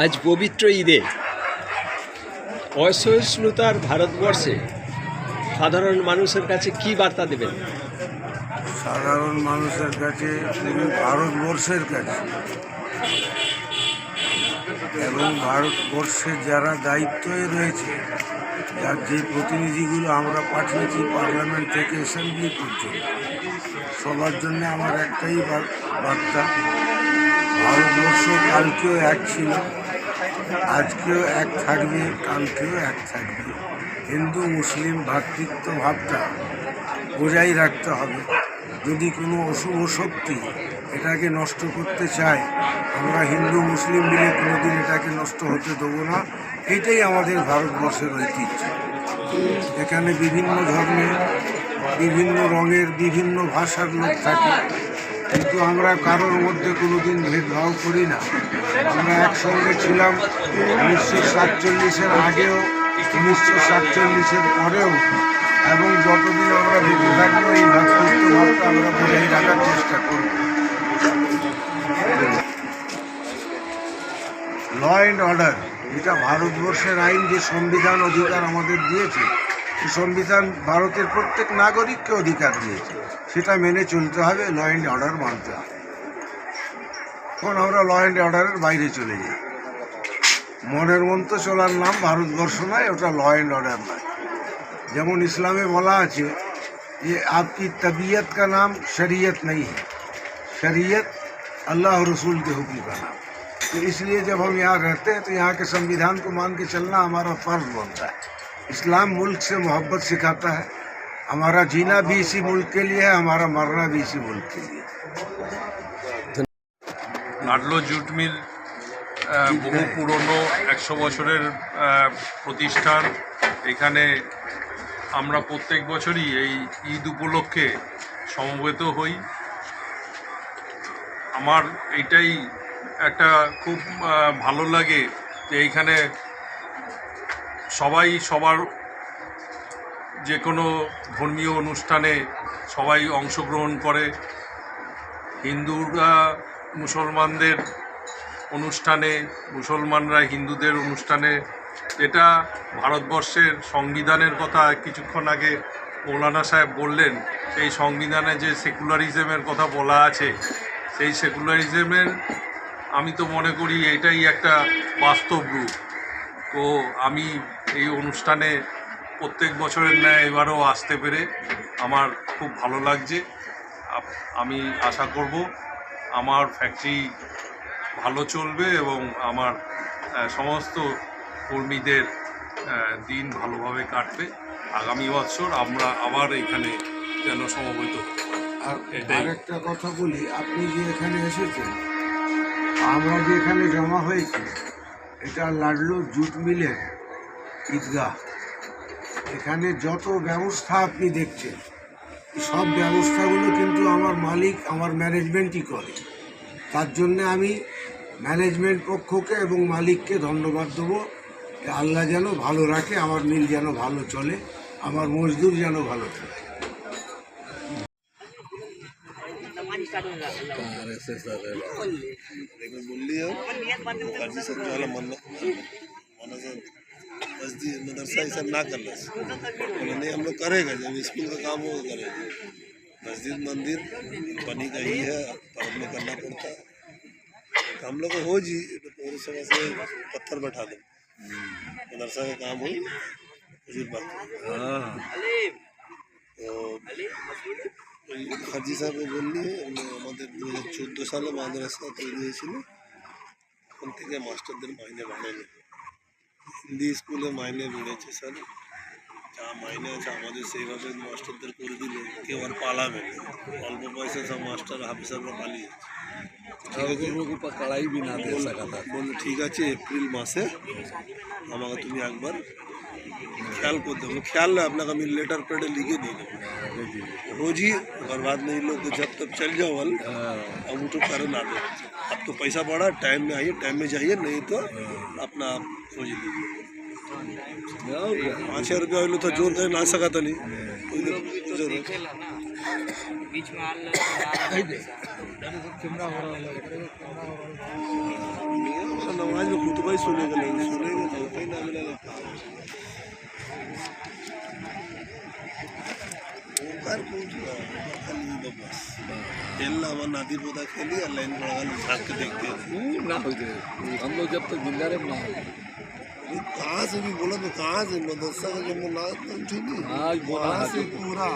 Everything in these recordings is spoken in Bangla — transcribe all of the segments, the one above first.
আজ পবিত্র ঈদে অসহিষ্ণুতার ভারতবর্ষে সাধারণ মানুষের কাছে কি বার্তা দেবেন? সাধারণ মানুষের কাছে, পুরো ভারতবর্ষের কাছে এবং ভারতবর্ষের যারা দায়িত্বে রয়েছে, যার যে প্রতিনিধিগুলো আমরা পাঠিয়েছি পার্লামেন্ট থেকে অ্যাসেম্বলি পর্যন্ত, সবার জন্য আমার একটাই বার্তা, ভারতবর্ষ কালকেও এক ছিল, আজকেও এক থাকবে, কালকেও এক থাকবে। হিন্দু মুসলিম ভ্রাতৃত্ব ভাবটা বজায় রাখতে হবে। যদি কোনো অশুভ শক্তি এটাকে নষ্ট করতে চায়, আমরা হিন্দু মুসলিম মিলে কোনোদিন এটাকে নষ্ট হতে দেবো না। এটাই আমাদের ভারতবর্ষের ঐতিহ্য। এখানে বিভিন্ন ধর্মের, বিভিন্ন রঙের, বিভিন্ন ভাষার লোক থাকে, কিন্তু আমরা কারোর মধ্যে কোনোদিন ভেদভাব করি না। আমরা একসঙ্গে ছিলাম 1947-এর আগেও, 1947-এর পরেও, এবং যতদিন আমরা বেঁচে থাকবো এই ভ্রাতৃত্ব ভাবটা আমরা বজায় রাখার চেষ্টা করব। ল অ্যান্ড অর্ডার, এটা ভারতবর্ষের আইন, যে সংবিধান অধিকার আমাদের দিয়েছে, এই সংবিধান ভারতের প্রত্যেক নাগরিককে অধিকার দিয়েছে, সেটা মেনে চলতে হবে, ল অ্যান্ড অর্ডার মানতে হবে। এখন আমরা ল অ্যান্ড অর্ডারের বাইরে চলে যাই। মনের মতো চলার নাম ভারতবর্ষ নয়, ওটা ল অ্যান্ড অর্ডার নয়। যেমন ইসলামে বলা আছে যে आपकी तबीयत का नाम शरीयत नहीं है, शरीयत अल्लाह और रसूल के हुक्म का नाम। तो इसलिए जब हम यहाँ रहते हैं तो यहाँ के संविधान को मान के चलना हमारा फ़र्ज बनता है। इस्लाम मुल्क से मोहब्बत सिखाता है। हमारा जीना भी इसी मुल्क के लिए है, हमारा मरना भी इसी मुल्क के लिए। লাডলো জুট মিল বহু পুরনো 100 বছরের প্রতিষ্ঠান। এখানে আমরা প্রত্যেক বছরই এই ঈদ উপলক্ষে সমবেত হই। আমার এইটাই একটা খুব ভালো লাগে যে এইখানে সবাই সবার যে কোনো ধর্মীয় অনুষ্ঠানে সবাই অংশগ্রহণ করে। হিন্দুরা মুসলমানদের অনুষ্ঠানে, মুসলমানরা হিন্দুদের অনুষ্ঠানে, এটা ভারতবর্ষের সংবিধানের কথা কিছুক্ষণ আগে মৌলানা সাহেব বললেন। সেই সংবিধানে যে সেকুলারিজমের কথা বলা আছে, সেই সেকুলারিজমের আমি তো মনে করি এটাই একটা বাস্তব রূপ। তো আমি এই অনুষ্ঠানে প্রত্যেক বছরের ন্যায় এবারও আসতে পেরে আমার খুব ভালো লাগছে। আমি আশা করব আমার ফ্যাক্টরি ভালো চলবে এবং আমার সমস্ত কর্মীদের দিন ভালোভাবে কাটবে। আগামী বছর আমরা আবার এখানে যেন সমবেত হতে পারি। আর আরেকটা কথা বলি, আপনি যে এখানে এসেছেন, আমরা যে এখানে জমা হয়েছি, এটা লাডলো জুট মিলের ঈদগাহ। এখানে যত ব্যবস্থা আপনি দেখছেন, সব ব্যবস্থাগুলো কিন্তু আমার মালিক, আমার ম্যানেজমেন্টই করে। তার জন্য আমি ম্যানেজমেন্ট পক্ষকে এবং মালিককে ধন্যবাদ দেবো। আল্লাহ যেন ভালো রাখে, আমার মিল যেন ভালো চলে, আমার মজদুর যেন ভালো চলে। मदरसा ये सब ना करना, बोले नहीं हम लोग करेगा, जब स्कूल का काम होगा करेगा। मस्जिद मंदिर बनी का ही है, पर हमें करना पड़ता है। हम लोग को हो जी पूरे समय से पत्थर बैठा दो, मदरसा का काम हो बात। তো হাজি সাহেব বললি আমাদের 2014 সালে মাদ্রাসা তৈরি হয়েছিল, তখন থেকে মাস্টারদের মাইনে বাড়েনি। হিন্দি স্কুলে মাইনে বেড়েছে স্যার, যা মাইনে আছে আমাদের সেইভাবে মাস্টারদের করে দিলে কেউ আর পালাবে না। অল্প পয়সা সব মাস্টার হাফিসাররা পালিয়ে কড়াই বি না দিয়ে সাকাতা বললো ঠিক আছে এপ্রিল মাসে আমাকে তুমি একবার ख्याल को दो, ख्याल है अपना कभी लेटर पेड लिखे नहीं हो जी, बर्बाद नहीं लोग जब तक चल जाओ वाल अब उठो करे ना दे। अब तो पैसा बढ़ा, टाइम में आइए, टाइम में जाइए, नहीं तो अपना हो जी लीजिए। 5,000 रुपया हो तो जोर कर ना सका था नहीं समाज में खुतबा ही सुनेगा नहीं, सुनेगा तो कहीं ना मिलेगा। ওকার পৌঁছলো খালি বাস খেললাম আর নাদির পোতা খেলি আর লাইন পড়া গেল ঝাঁককে দেখতে ना हो जाए हम लोग जब तक जिंदा रहे ना हो कहाँ से भी बोला तो कहाँ से मदरसा का जब मुला थी नहीं आज बोला वहाँ से पूरा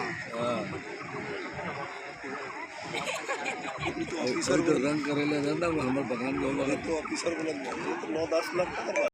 तो ऑफिसर तो रंग करेले रहता वो हमारे बगान में बोला तो ऑफिसर बोला तो 9-10 लाख का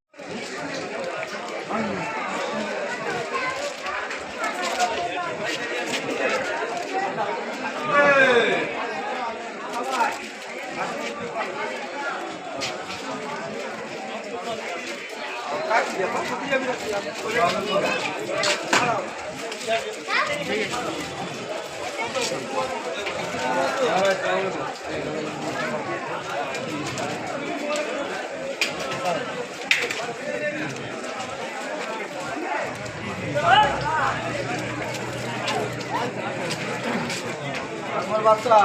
বাচ্চা